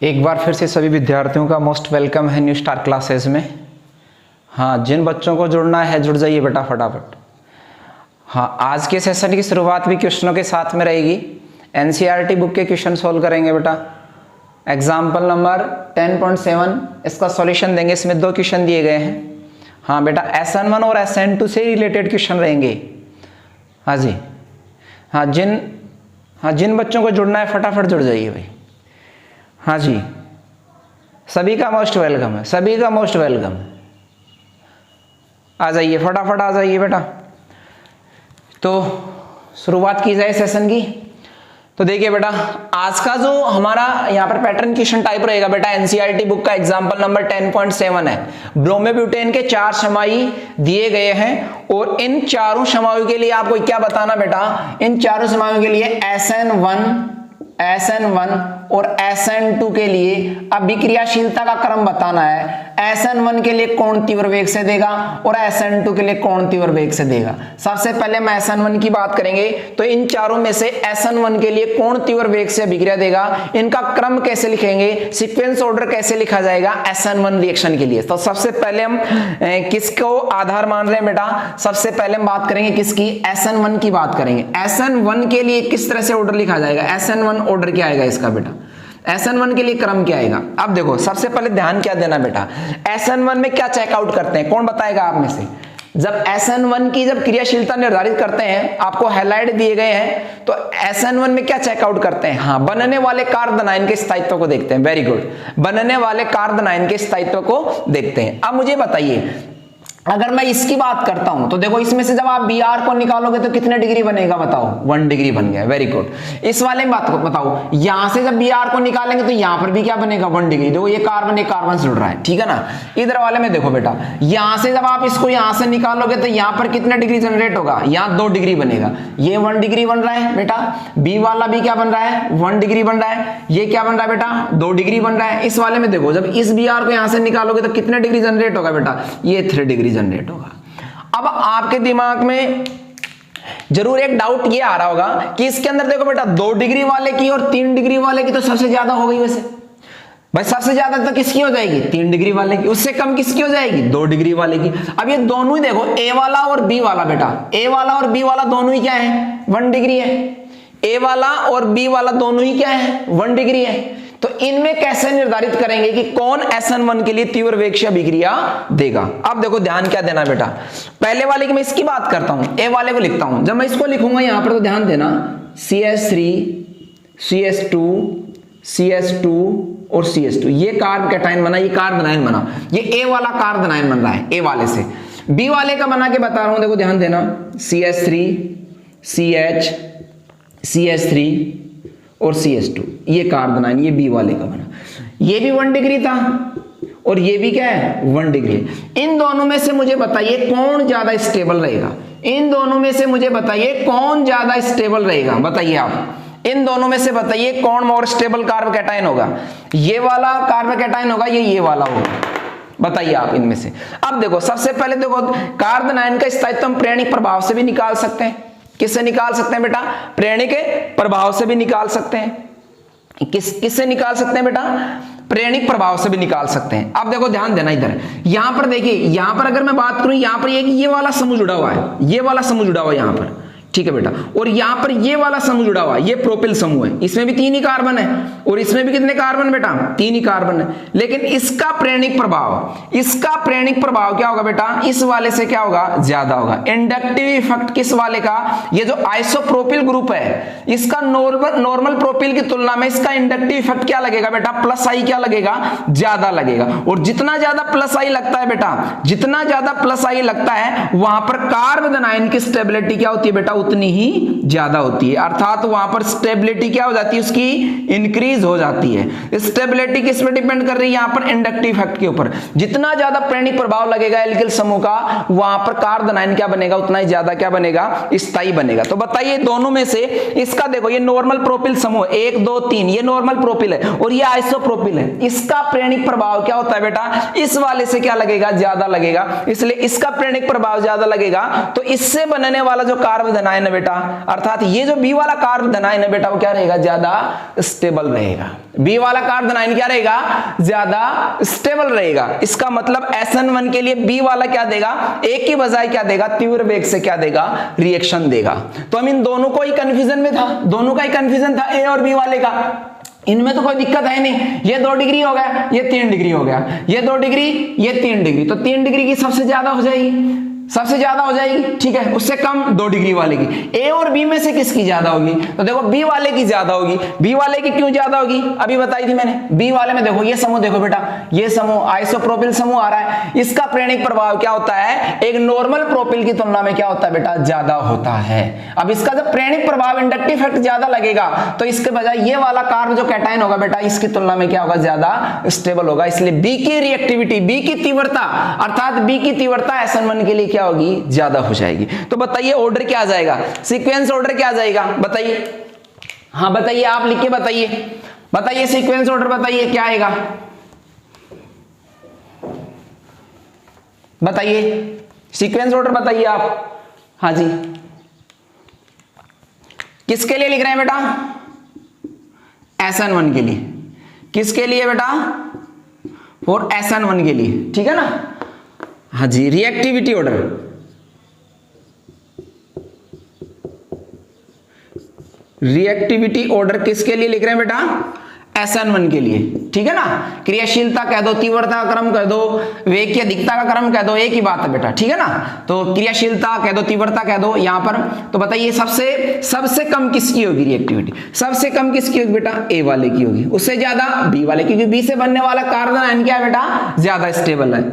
एक बार फिर से सभी विद्यार्थियों का मोस्ट वेलकम है न्यू स्टार क्लासेस में। हाँ, जिन बच्चों को जुड़ना है जुड़ जाइए बेटा फटाफट। हाँ, आज के सेशन की शुरुआत भी क्वेश्चनों के साथ में रहेगी। एनसीईआरटी बुक के क्वेश्चन सोल्व करेंगे बेटा। एग्जाम्पल नंबर 10.7 इसका सॉल्यूशन देंगे। इसमें दो क्वेश्चन दिए गए हैं। हाँ बेटा, SN1 और SN2 से रिलेटेड क्वेश्चन रहेंगे। हाँ जी, जिन बच्चों को जुड़ना है फटाफट जुड़ जाइए भाई। हाँ जी, सभी का मोस्ट वेलकम है, सभी का मोस्ट वेलकम। आ जाइए फटाफट, आ जाइए बेटा। तो शुरुआत की जाए सेशन की। तो देखिए बेटा, आज का जो हमारा यहाँ पर पैटर्न क्वेश्चन टाइप रहेगा बेटा, एनसीईआरटी बुक का एग्जाम्पल नंबर 10.7 है। ब्रोमोब्यूटेन के 4 समाई दिए गए हैं और इन चारों समायों के लिए आपको क्या बताना बेटा, इन चारों समायों के लिए SN1 और SN2 के लिए अभिक्रियाशीलता का क्रम बताना है। SN1 के लिए कौन तीव्र वेग से देगा और SN2 के लिए कौन तीव्र वेग से देगा। सबसे पहले हम SN1 की बात करेंगे। तो इन चारों में से SN1 के लिए कौन तीव्र वेग से अभिक्रिया देगा, इनका क्रम कैसे लिखेंगे, सीक्वेंस ऑर्डर कैसे लिखा जाएगा SN1 रिएक्शन के लिए। तो सबसे पहले हम किसको आधार मान रहे हैं बेटा, सबसे पहले हम बात करेंगे किसकी, SN1 की बात करेंगे। SN1 के लिए किस तरह से ऑर्डर लिखा जाएगा, SN1 ऑर्डर क्या आएगा इसका बेटा, SN1 के लिए क्रम क्या आएगा। अब देखो, सबसे पहले ध्यान क्या देना बेटा, SN1 में क्या चेकआउट करते हैं, कौन बताएगा आप में से। जब SN1 की जब क्रियाशीलता निर्धारित करते हैं, आपको हैलाइड दिए गए हैं, तो SN1 में क्या चेकआउट करते हैं, हाँ, बनने वाले कार्बन आयन के स्थायित्व को देखते हैं। वेरी गुड, बनने वाले कार्बन आयन के स्थायित्व को देखते हैं। अब मुझे बताइए, अगर मैं इसकी बात करता हूं तो देखो, इसमें से जब आप Br को निकालोगे तो कितने डिग्री बनेगा बताओ, 1 डिग्री बन गया। Very good. इस वाले में बात को बताओ, यहां से जब Br को निकालेंगे तो यहां पर भी क्या बनेगा, 1 डिग्री। देखो ये कार्बन से जुड़ रहा है, ठीक है ना। इधर वाले में देखो बेटा, यहां से जब आप इसको यहां से निकालोगे तो यहां पर कितने डिग्री जनरेट होगा, यहां 2 डिग्री बनेगा। ये 1 डिग्री बन रहा है बेटा, बी वाला भी क्या बन रहा है, 1 डिग्री बन रहा है। ये क्या बन रहा है बेटा, 2 डिग्री बन रहा है। इस वाले में देखो, जब इस Br को यहां से निकालोगे तो कितने डिग्री जनरेट होगा बेटा, ये 3 डिग्री जनरेट होगा। अब आपके दिमाग में जरूर एक डाउट ये आ रहा होगा कि इसके अंदर देखो बेटा, 2 डिग्री वाले की और 3 डिग्री वाले की तो सबसे ज्यादा हो गई। वैसे भाई सबसे ज्यादा तो किसकी हो जाएगी, 3 डिग्री वाले की। उससे कम किसकी हो जाएगी, 2 डिग्री वाले की। अब ये दोनों ही देखो, ए वाला और बी वाला बेटा, ए वाला और बी वाला दोनों ही क्या है, 1 डिग्री है। ए वाला और बी वाला दोनों ही क्या है, 1 डिग्री है। तो इनमें कैसे निर्धारित करेंगे कि कौन SN1 के लिए तीव्र वेग से अभिक्रिया देगा। अब देखो ध्यान क्या देना बेटा, पहले वाले की मैं इसकी बात करता हूं, ए वाले को लिखता हूं। जब मैं इसको लिखूंगा यहां पर तो ध्यान देना, CH3 CH2 CH2 और CH2, ये कार्बोकैटायन बना, ये कार्बन आयन बना। ये ए वाला कार्बन आयन बन रहा है ए वाले से। बी वाले का बना के बता रहा हूं, देखो ध्यान देना, CH3 CH CH3 और CH2, ये कार्बन आयन, ये बी वाले का बना। ये भी 1 डिग्री था और ये भी क्या है, 1 डिग्री। इन दोनों में से मुझे बताइए कौन ज्यादा स्टेबल रहेगा, इन दोनों में से मुझे बताइए कौन ज्यादा स्टेबल रहेगा। बताइए आप, इन दोनों में से बताइए कौन मोर स्टेबल कार्बोकैटायन होगा। ये वाला कार्बोकैटायन होगा, ये वाला होगा। बताइए आप इनमें से। अब देखो, सबसे पहले देखो, कार्बन आयन का स्थायित्व हम प्रेरणिक प्रभाव से भी निकाल सकते हैं। किससे निकाल सकते हैं बेटा, प्रेरणिक प्रभाव से भी निकाल सकते हैं। किससे निकाल सकते हैं बेटा, प्रेरणिक प्रभाव से भी निकाल सकते हैं। अब देखो ध्यान देना, इधर यहां पर देखिए, यहां पर अगर मैं बात करूं, यहां पर ये वाला समूह जुड़ा हुआ है, ये वाला समूह जुड़ा हुआ है यहां पर, ठीक है बेटा। और यहां पर ये वाला समूह जुड़ा हुआ है, ये प्रोपिल समूह है, इसमें भी 3 ही कार्बन है और इसमें भी कितने कार्बन बेटा, 3 ही कार्बन है। लेकिन इसका प्रेरणिक प्रभाव क्या होगा बेटा, इस वाले से क्या होगा, ज्यादा होगा। इंडक्टिव इफेक्ट किस वाले का, ये जो आइसोप्रोपिल ग्रुप है, इसका नॉर्मल प्रोपिल की तुलना में इसका इंडक्टिव इफेक्ट क्या लगेगा बेटा, प्लस आई क्या लगेगा, ज्यादा लगेगा। और जितना ज्यादा प्लस आई लगता है बेटा, जितना ज्यादा प्लस आई लगता है, वहां पर कार्बन आयन की स्टेबिलिटी क्या होती है बेटा, उतनी ही ज्यादा होती है। अर्थात वहां पर स्टेबिलिटी क्या हो जाती है, उसकी इंक्रीज हो जाती है। स्टेबिलिटी किस पे डिपेंड कर रही है, यहां पर इंडक्टिव इफेक्ट के ऊपर। जितना ज्यादा प्रेरणिक प्रभाव लगेगा एल्किल समूह का, वहां पर कार्बन आयन क्या बनेगा, उतना ही ज्यादा क्या बनेगा, स्थायी बनेगा। तो बताइए दोनों में से इसका देखो, ये नॉर्मल प्रोपिल समूह 1 2 3, ये नॉर्मल प्रोपिल है और ये आइसोप्रोपिल है। इसका प्रेरणिक प्रभाव क्या होता है बेटा, इस वाले से क्या लगेगा, ज्यादा लगेगा। इसलिए इसका प्रेरणिक प्रभाव ज्यादा लगेगा, तो इससे बनने वाला जो कार्बन है ना बेटा, अर्थात ये जो बी वाला कार्बन है ना बेटा वो क्या रहेगा, ज्यादा स्टेबल रहेगा। बी वाला कार्बन आयन क्या रहेगा, ज्यादा स्टेबल रहेगा। इसका मतलब SN1 के लिए बी वाला क्या देगा, एक की बजाय क्या देगा, तीव्र वेग से क्या देगा, रिएक्शन देगा। तो हम इन दोनों को ही कंफ्यूजन में था, दोनों का ही कंफ्यूजन था ए और बी वाले का। इनमें तो कोई दिक्कत है नहीं, ये 2 डिग्री हो गया, ये 3 डिग्री हो गया, ये 2 डिग्री, ये 3 डिग्री, तो 3 डिग्री की सबसे ज्यादा हो जाएगी, सबसे ज्यादा हो जाएगी, ठीक है। उससे कम 2 डिग्री वाले की। ए और बी में से किसकी ज्यादा होगी, तो देखो बी वाले की ज्यादा होगी। बी वाले की क्यों ज्यादा होगी, अभी बताई थी मैंने। बी वाले में देखो ये समूह, देखो बेटा ये समूह आइसोप्रोपिल समूह आ रहा है, इसका प्रेरणिक प्रभाव क्या होता है, एक नॉर्मल प्रोपिल की तुलना में क्या होता है बेटा, ज्यादा होता है। अब इसका जब प्रेरणिक प्रभाव इंडक्टिव इफेक्ट ज्यादा लगेगा तो इसके बजाय ये वाला कार्बन जो कैटायन होगा बेटा, इसकी तुलना में क्या होगा, ज्यादा स्टेबल होगा। इसलिए बी की रिएक्टिविटी, बी की तीव्रता, अर्थात बी की तीव्रता SN1 के लिए क्या होगी, ज्यादा हो जाएगी। तो बताइए ऑर्डर क्या आ जाएगा, सीक्वेंस ऑर्डर क्या आ जाएगा, बताइए। हाँ बताइए, आप लिख के बताइए, बताइए सीक्वेंस ऑर्डर बताइए क्या आएगा, बताइए सीक्वेंस ऑर्डर बताइए आप। हाँ जी, किसके लिए लिख रहे हैं बेटा, SN1 के लिए। किसके लिए बेटा, फॉर SN1 के लिए, ठीक है ना। हाँ जी, रिएक्टिविटी ऑर्डर, रिएक्टिविटी ऑर्डर किसके लिए लिख रहे हैं बेटा, SN1 के लिए, ठीक है ना। क्रियाशीलता कह दो, तीव्रता का क्रम कह दो, वेग की अधिकता का क्रम कह दो, एक ही बात है बेटा, ठीक है ना। तो क्रियाशीलता कह दो, तीव्रता कह दो यहां पर। तो बताइए सबसे कम किसकी होगी रिएक्टिविटी, सबसे कम किसकी होगी बेटा, ए वाले की होगी, उससे ज्यादा बी वाले, क्योंकि बी से बनने वाला कार्बन आयन क्या है बेटा, ज्यादा स्टेबल है,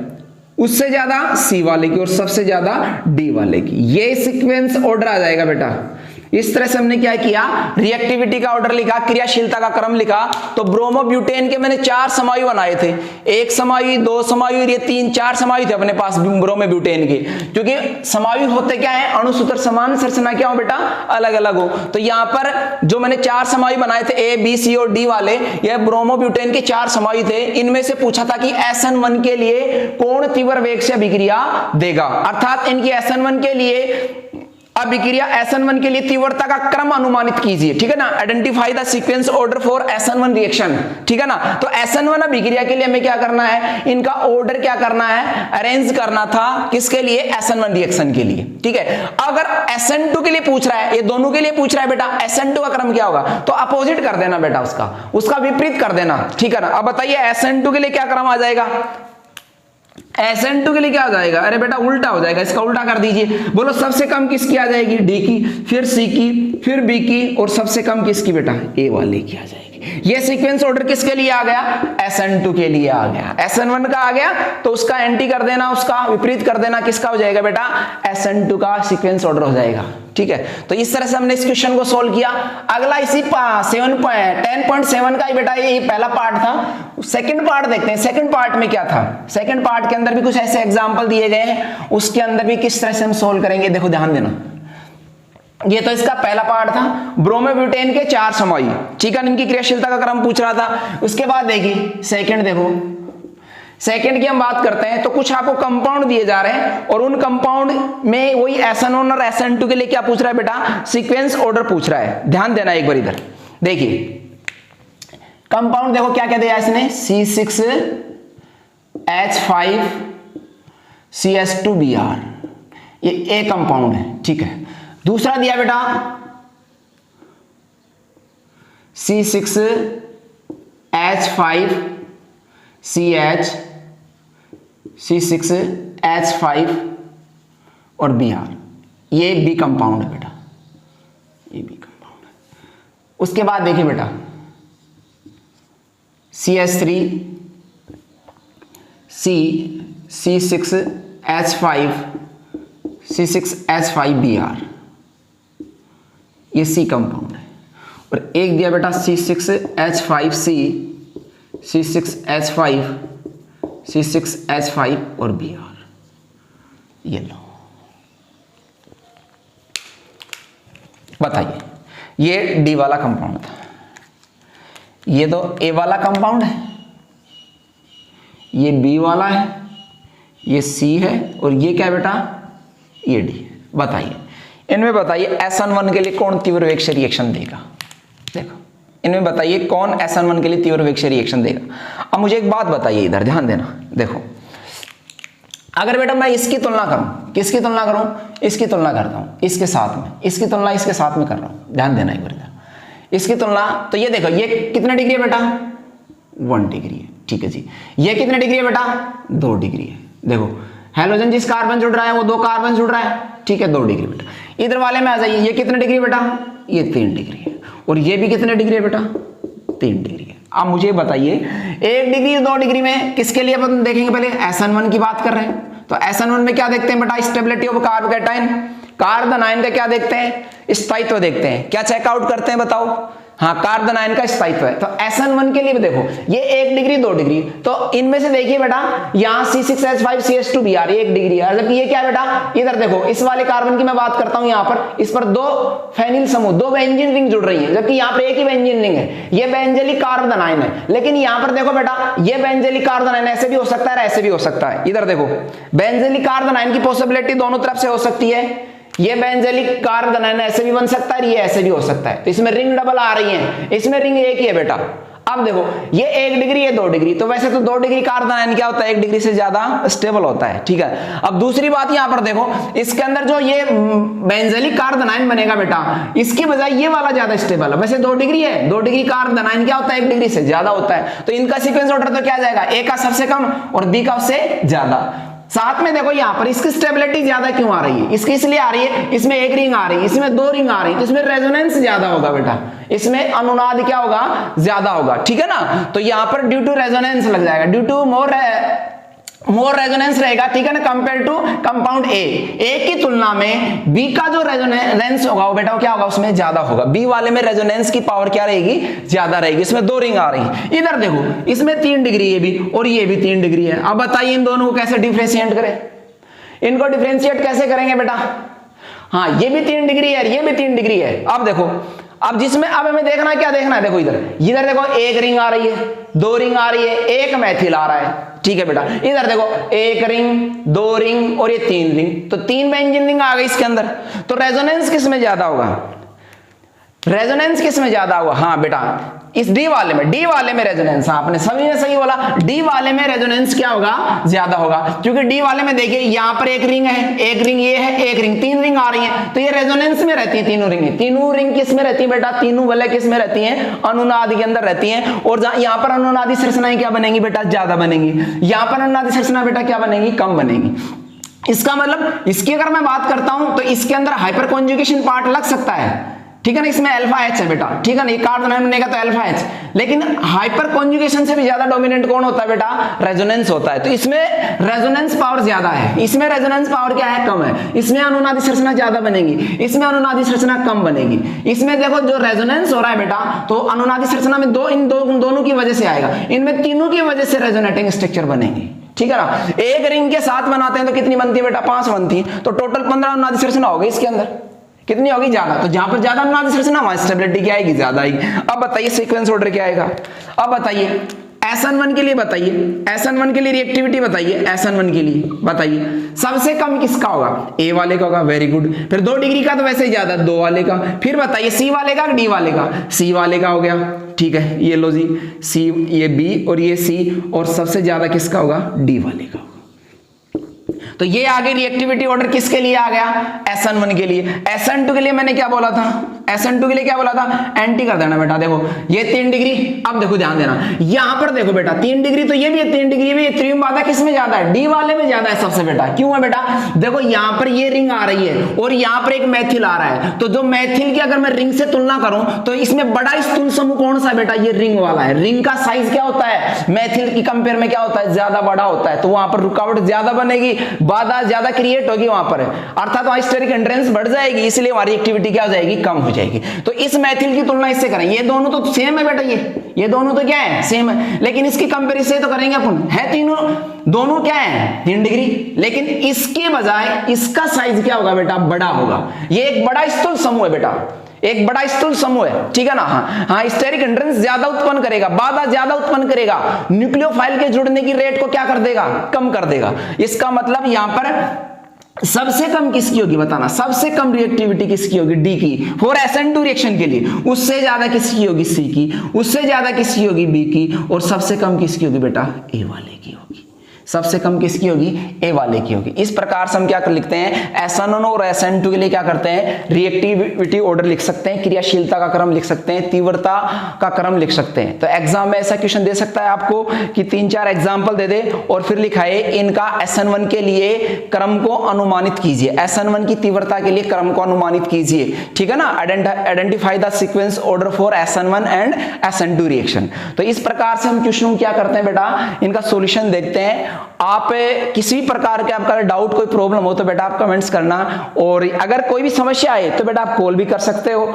उससे ज्यादा सी वाले की और सबसे ज्यादा डी वाले की। ये सीक्वेंस ऑर्डर आ जाएगा बेटा। इस तरह से हमने क्या किया, रिएक्टिविटी का ऑर्डर लिखा, क्रियाशीलता का क्रम लिखा। तो ब्रोमोब्यूटेन के मैंने 4 समायु बनाए थे, 1 समायु, 2 समायु, ये 3 4 समायु थे अपने पास ब्रोमोब्यूटेन के। क्योंकि समायु होते क्या है, अणुसूत्र समान, संरचना क्या हो बेटा, अलग अलग हो। तो यहाँ पर जो मैंने 4 समायु बनाए थे, ए बी सी और डी वाले, ये ब्रोमोब्यूटेन के 4 समायु थे। इनमें से पूछा था कि SN1 के लिए कौन तीव्र वेग से अभिक्रिया देगा, अर्थात इनकी SN1 के लिए अभिक्रिया, SN1 के लिए तीव्रता का क्रम अनुमानित कीजिए, ठीक है ना। Identify the sequence order for SN1 reaction, ठीक है ना। तो SN1 अभिक्रिया के लिए हमें क्या करना है, इनका ऑर्डर क्या करना है, अरेंज करना था, किसके लिए, SN1 रिएक्शन के लिए, ठीक है। अगर SN2 के लिए पूछ रहा है, ये दोनों के लिए पूछ रहा है बेटा, SN2 का क्रम क्या होगा, तो अपोजिट कर देना बेटा, उसका विपरीत कर देना, ठीक है ना। अब बताइए SN2 के लिए क्या क्रम आ जाएगा, SN2 के लिए क्या हो जाएगा, अरे बेटा उल्टा हो जाएगा, इसका उल्टा कर दीजिए। बोलो सबसे कम किसकी आ जाएगी, डी की, फिर सी की, फिर बी की, और सबसे कम किसकी बेटा, ए वाले की आ जाएगी। ये सीक्वेंस ऑर्डर किसके लिए आ गया, SN2 के लिए आ गया। SN1 का आ गया तो उसका एंटी कर देना, उसका विपरीत कर देना, किसका हो जाएगा बेटा, SN2 का सीक्वेंस ऑर्डर हो जाएगा, ठीक है। तो इस तरह से हमने इस क्वेश्चन को सोल्व किया। अगला इसी 10.7 का ही बेटा ये पहला पार्ट था। सेकंड पार्ट देखते हैं, सेकंड पार्ट में क्या था। सेकंड पार्ट के अंदर भी कुछ ऐसे एग्जांपल दिए गए हैं, उसके अंदर भी किस तरह से हम सोल्व करेंगे, देखो ध्यान देना। ये तो इसका पहला पार्ट था, ब्रोमोब्यूटेन के 4 समायु, ठीक है, इनकी क्रियाशीलता का क्रम पूछ रहा था। उसके बाद देखिए सेकंड, देखो सेकंड की हम बात करते हैं तो कुछ आपको कंपाउंड दिए जा रहे हैं, और उन कंपाउंड में वही SN1 और SN2 के लिए क्या पूछ रहा है बेटा, सीक्वेंस ऑर्डर पूछ रहा है। ध्यान देना एक बार इधर देखिए, कंपाउंड देखो क्या क्या दिया इसने, C6H5CH2Br, ये ए कंपाउंड है, ठीक है। दूसरा दिया बेटा C6H5 और Br, ये बी कंपाउंड है बेटा, ये बी कंपाउंड है। उसके बाद देखिए बेटा C6H5Br, ये सी कंपाउंड है। और एक दिया बेटा C6H5 और Br, ये लो। बताइए, ये डी वाला कंपाउंड था, ये तो ए वाला कंपाउंड है, ये बी वाला है, ये सी है, और ये क्या बेटा, ये डी है। बताइए इनमें बताइए SN1 के लिए कौन तीव्र वेग से रिएक्शन देगा। देखो इनमें बताइए कौन SN1 के लिए तीव्र वेग से रिएक्शन देगा। अब मुझे एक बात बताइए, इधर ध्यान देना। देखो अगर बेटा मैं इसकी तुलना करूं, किसकी तुलना करूं, इसकी तुलना करता हूं इसके साथ में, इसकी तुलना इसके साथ में कर रहा हूं, ध्यान देना एक बार इधर। इसकी तुलना तो ये देखो, ये कितने डिग्री है बेटा 1 डिग्री है, ठीक है जी। ये कितने डिग्री है बेटा 2 डिग्री है। देखो हेलोजन जिस कार्बन जुड़ रहा है वो 2 कार्बन जुड़ रहा है, ठीक है 2 डिग्री बेटा। इधर वाले में आ जाइए, ये कितने डिग्री बेटा, ये 3 डिग्री है, और ये भी कितने डिग्री है बेटा 3 डिग्री है। अब मुझे बताइए 1 डिग्री 2 डिग्री में किसके लिए अपन देखेंगे, पहले SN1 की बात कर रहे हैं। तो SN1 में क्या देखते हैं बेटा, stability of carbocation, carbon ion का क्या देखते हैं, स्थायित्व देखते हैं। क्या चेकआउट करते हैं बताओ, हाँ कार्बन आयन का स्थायित्व है। तो SN1 के लिए भी देखो, ये 1 डिग्री 2 डिग्री, तो इनमें से देखिए बेटा यहाँ C6H5CH2 भी आ रही है 1 डिग्री है, जबकि ये क्या बेटा, इधर देखो इस वाले कार्बन की मैं बात करता हूं, यहाँ पर इस पर 2 फेनिल समूह 2 बेंजीन रिंग जुड़ रही है, जबकि यहाँ पर एक ही बेंजीन रिंग है, ये बेंजलिक कार्बन आयन है। लेकिन यहाँ पर देखो बेटा, ये बेंजलिक कार्बन आयन ऐसे भी हो सकता है, ऐसे भी हो सकता है। इधर देखो बेंजलिक कार्बन आयन की पॉसिबिलिटी दोनों तरफ से हो सकती है, ये बेंजलिक कार्बन आयन ऐसे भी बन सकता है, ये ऐसे भी हो सकता है। तो इसमें रिंग डबल आ रही है, इसमें रिंग एक ही है बेटा। अब देखो ये 1 डिग्री है 2 डिग्री, तो वैसे तो 2 डिग्री कार्बन आयन क्या होता है 1 डिग्री से ज्यादा स्टेबल होता है, ठीक है। अब दूसरी बात यहां पर देखो, इसके अंदर जो ये बेंजलिक कार्बन आयन बनेगा बेटा, इसकी बजाय ये वाला ज्यादा स्टेबल है। वैसे 2 डिग्री है, 2 डिग्री कार्बन आयन क्या होता है 1 डिग्री से ज्यादा होता है। तो इनका सीक्वेंस ऑर्डर तो क्या जाएगा, ए का सबसे कम और बी का उससे ज्यादा। साथ में देखो यहाँ पर इसकी स्टेबिलिटी ज्यादा क्यों आ रही है, इसकी इसलिए आ रही है, इसमें 1 रिंग आ रही है, इसमें 2 रिंग आ रही है, तो इसमें रेजोनेंस ज्यादा होगा बेटा, इसमें अनुनाद क्या होगा ज्यादा होगा, ठीक है ना। तो यहाँ पर ड्यू टू रेजोनेंस लग जाएगा, ड्यू टू मोर रेजोनेंस रहेगा, ठीक है ना, कंपेयर टू कंपाउंड ए की तुलना में बी का जो रेजोनेंस होगा वो बेटा क्या होगा, उसमें ज्यादा होगा। बी वाले में रेजोनेंस की पावर क्या रहेगी, ज्यादा रहेगी। इसमें 2 रिंग आ रही है। इधर देखो इसमें 3 डिग्री ये भी और ये भी 3 डिग्री है। अब बताइए इन दोनों को कैसे डिफरेंशिएट करें, इनको डिफरेंशिएट कैसे करेंगे बेटा। हाँ ये भी 3 डिग्री है, ये भी 3 डिग्री है। अब देखो, अब जिसमें अब हमें देखना क्या देखना है, देखो इधर देखो 1 रिंग आ रही है, 2 रिंग आ रही है, 1 मैथिल आ रहा है, ठीक है बेटा। इधर देखो 1 रिंग 2 रिंग और ये 3 रिंग, तो 3 बेंजीन रिंग आ गई इसके अंदर। तो रेजोनेंस किस में ज्यादा होगा, रेजोनेंस किस में ज्यादा होगा, हाँ बेटा इस डी वाले में रेजोनेंस, आपने सभी ने सही बोला, डी वाले में रेजोनेंस क्या होगा, ज्यादा होगा। क्योंकि डी वाले में देखिए यहाँ पर 1 रिंग है, 1 रिंग ये है, 1 रिंग, 3 रिंग आ रही है, तो ये रेजोनेंस में रहती है तीनों रिंग किस में रहती है बेटा, तीनों वाले किस में रहती है, अनुनाद के अंदर रहती है। और यहाँ पर अनुनादी संरचनाएं क्या बनेंगी बेटा, ज्यादा बनेंगी। यहाँ पर अनुनादी संरचना बेटा क्या बनेगी, कम बनेगी। इसका मतलब इसकी अगर मैं बात करता हूं तो इसके अंदर हाइपर कॉन्जुगेशन पार्ट लग सकता है, ठीक है ना, इसमें अल्फा H है बेटा, ठीक है ना, ये कार्बन आयन बनेगा तो अल्फा H। लेकिन हाइपर कॉन्जुगेशन से भी ज्यादा डोमिनेंट कौन होता है बेटा, रेजोनेंस होता है। तो इसमें रेजोनेंस पावर ज्यादा है, इसमें रेजोनेंस पावर क्या है, कम है। इसमें अनुनादी संरचना ज्यादा बनेगी, इसमें अनुनादी संरचना कम बनेगी। इसमें देखो जो रेजोनेंस हो रहा है बेटा, तो अनुनादी संरचना में इन दोनों की वजह से आएगा, इनमें तीनों की वजह से रेजोनेटिंग स्ट्रक्चर बनेंगे, ठीक है ना। 1 रिंग के साथ बनाते हैं तो कितनी बनती है बेटा, 5 बनती है, तो टोटल 15 अनुनादी संरचना होगी इसके अंदर, कितनी होगी, ज्यादा। तो जहां पर ज्यादा अनुनादी संरचना वहां स्टेबिलिटी क्या आएगी, ज्यादा आएगी। अब बताइए सीक्वेंस ऑर्डर क्या आएगा। अब बताइए SN1 के लिए, बताइए SN1 के लिए रिएक्टिविटी बताइए, SN1 के लिए बताइए सबसे कम किसका होगा, ए वाले का होगा, वेरी गुड। फिर 2 डिग्री का तो वैसे ही ज्यादा, 2 वाले का। फिर बताइए सी वाले का, डी वाले का, सी वाले का हो गया, ठीक है। ये लो जी सी, ये बी और ये सी, और सबसे ज्यादा किसका होगा, डी वाले का। तो ये आगे रिएक्टिविटी ऑर्डर किसके लिए आ गया, SN1 के लिए। SN2 के लिए मैंने क्या बोला था, SN2 के लिए क्या बोला था, एंटी कर देना बेटा। देखो ये 3 डिग्री, अब देखो ध्यान देना, यहां पर देखो बेटा 3 डिग्री, तो ये भी 3 डिग्री में, त्रिम बाधा किस में ज्यादा है, डी वाले में ज्यादा है सबसे बेटा। क्यों है बेटा, देखो यहां पर ये रिंग आ रही है और यहां पर एक मैथिल आ रहा है, तो जो मैथिल की अगर मैं रिंग से तुलना करूं तो इसमें बड़ा स्थूल समूह कौन सा बेटा, ये रिंग वाला है। रिंग का साइज क्या होता है, मैथिल की कंपेयर में क्या होता है, ज्यादा बड़ा होता है, तो वहां पर रुकावट ज्यादा बनेगी, बाधा ज्यादा क्रिएट होगी वहां पर, अर्थात वहां स्टेरिक एंट्रेंस बढ़ जाएगी, इसलिए हमारी एक्टिविटी क्या हो जाएगी, कम हो जाएगी। तो इस मैथिल की तुलना इससे करें, ये दोनों तो सेम है बेटा, ये दोनों तो क्या है, सेम है, लेकिन इसकी कंपैरिजन तो करेंगे अपन, है तीनों, दोनों क्या है 3 डिग्री, लेकिन इसके बजाय इसका साइज क्या होगा बेटा, बड़ा होगा। ये एक बड़ा स्थूल समूह है बेटा, एक बड़ा स्थूल समूह है, ठीक है ना। हाँ स्टेरिक एंट्रेंस ज्यादा उत्पन्न करेगा, बाधा ज्यादा उत्पन्न करेगा, न्यूक्लियोफाइल के जुड़ने की रेट को क्या कर देगा, कम कर देगा। इसका मतलब यहां पर सबसे कम किसकी होगी बताना, सबसे कम रिएक्टिविटी किसकी होगी, डी की फॉर SN2 रिएक्शन के लिए, उससे ज्यादा किसकी होगी, सी की, उससे ज्यादा किसकी होगी, बी की, और सबसे कम किसकी होगी बेटा, ए वाले की होगी। सबसे कम किसकी होगी, ए वाले की होगी। इस प्रकार से हम क्या कर लिखते हैं, SN1 और SN2 के लिए क्या करते हैं, रिएक्टिविटी ऑर्डर लिख सकते हैं, क्रियाशीलता का क्रम लिख सकते हैं, तीव्रता का क्रम लिख सकते हैं। तो एग्जाम में ऐसा क्वेश्चन दे सकता है आपको कि 3-4 एग्जाम्पल दे दे और फिर लिखाए इनका SN1 के लिए क्रम को अनुमानित कीजिए, SN1 की तीव्रता के लिए क्रम को अनुमानित कीजिए, ठीक है ना। Identify the sequence order for SN1 and SN2 reaction. तो इस प्रकार से हम क्वेश्चन क्या करते हैं बेटा, इनका सॉल्यूशन देखते हैं। आप किसी प्रकार के आपका डाउट कोई प्रॉब्लम हो तो बेटा आप कमेंट्स करना, और अगर कोई भी समस्या आए तो बेटा आप कॉल भी कर सकते हो।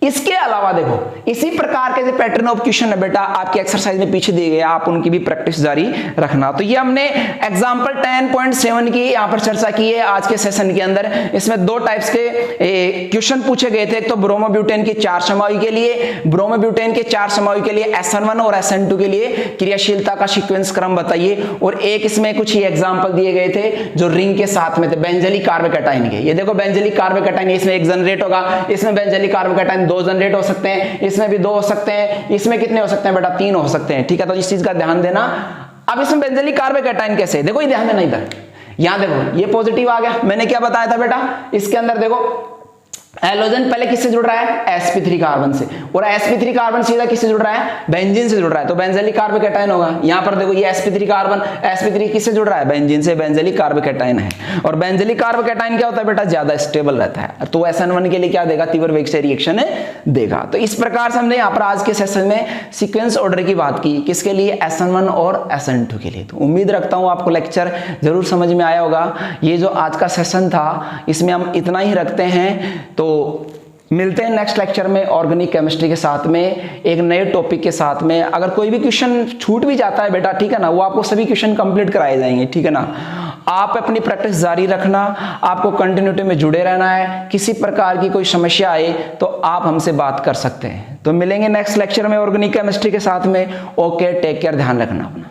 इसके अलावा देखो इसी प्रकार के जो पैटर्न ऑफ क्वेश्चन है बेटा आपकी एक्सरसाइज में पीछे दिए गए, आप उनकी भी प्रैक्टिस जारी रखना। तो ये हमने एग्जांपल 10.7 की यहाँ पर चर्चा की है आज के सेशन के अंदर। इसमें 2 टाइप्स के क्वेश्चन पूछे गए थे, एक तो ब्रोमोब्यूटेन की 4 समूह के लिए, ब्रोमोब्यूटेन के 4 समूह के लिए SN1 और SN2 के लिए क्रियाशीलता का सीक्वेंस क्रम बताइए, और एक इसमें कुछ ही एग्जाम्पल दिए गए थे जो रिंग के साथ में थे, बेंजलिक कार्बोकैटायन के। ये देखो बेंजलिक कार्बोकैटायन, इसमें एक जनरेट होगा, इसमें बेंजलिक कार्बोकैटायन 2 जनरेट हो सकते हैं, इसमें भी 2 हो सकते हैं, इसमें कितने हो सकते हैं बेटा, 3 हो सकते हैं, ठीक है। तो इस चीज का ध्यान देना। अब इसमें बेंजलिक कार्बोकैटायन कैसे, देखो ये ध्यान देना, इधर यहां देखो ये पॉजिटिव आ गया, मैंने क्या बताया था बेटा, इसके अंदर देखो हैलोजन पहले किससे जुड़ रहा है, sp3 कार्बन से, और sp3 कार्बन सीधा किससे जुड़ रहा है, बेंजीन से जुड़ रहा है, तो बेंजलिक कार्बोकैटायन होगा। यहां पर देखो ये sp3 कार्बन, sp3 किससे जुड़ रहा है, बेंजीन से, बेंजलिक कार्बोकैटायन है। और बेंजलिक कार्बोकैटायन क्या होता है बेटा, ज्यादा स्टेबल रहता है, तो SN1 के लिए क्या देगा, तीव्र वेग से रिएक्शन देगा। तो इस प्रकार से हमने यहाँ पर आज के सेशन में सीक्वेंस ऑर्डर की बात की, किसके लिए, SN1 और SN2 के लिए। तो उम्मीद रखता हूँ आपको लेक्चर जरूर समझ में आया होगा। ये जो आज का सेशन था इसमें हम इतना ही रखते हैं, तो मिलते हैं नेक्स्ट लेक्चर में ऑर्गेनिक केमिस्ट्री के साथ में, एक नए टॉपिक के साथ में। अगर कोई भी क्वेश्चन छूट भी जाता है बेटा, ठीक है ना, वो आपको सभी क्वेश्चन कंप्लीट कराए जाएंगे, ठीक है ना। आप अपनी प्रैक्टिस जारी रखना, आपको कंटिन्यूटी में जुड़े रहना है। किसी प्रकार की कोई समस्या आए तो आप हमसे बात कर सकते हैं। तो मिलेंगे नेक्स्ट लेक्चर में ऑर्गेनिक केमिस्ट्री के साथ में। ओके, टेक केयर, ध्यान रखना अपना।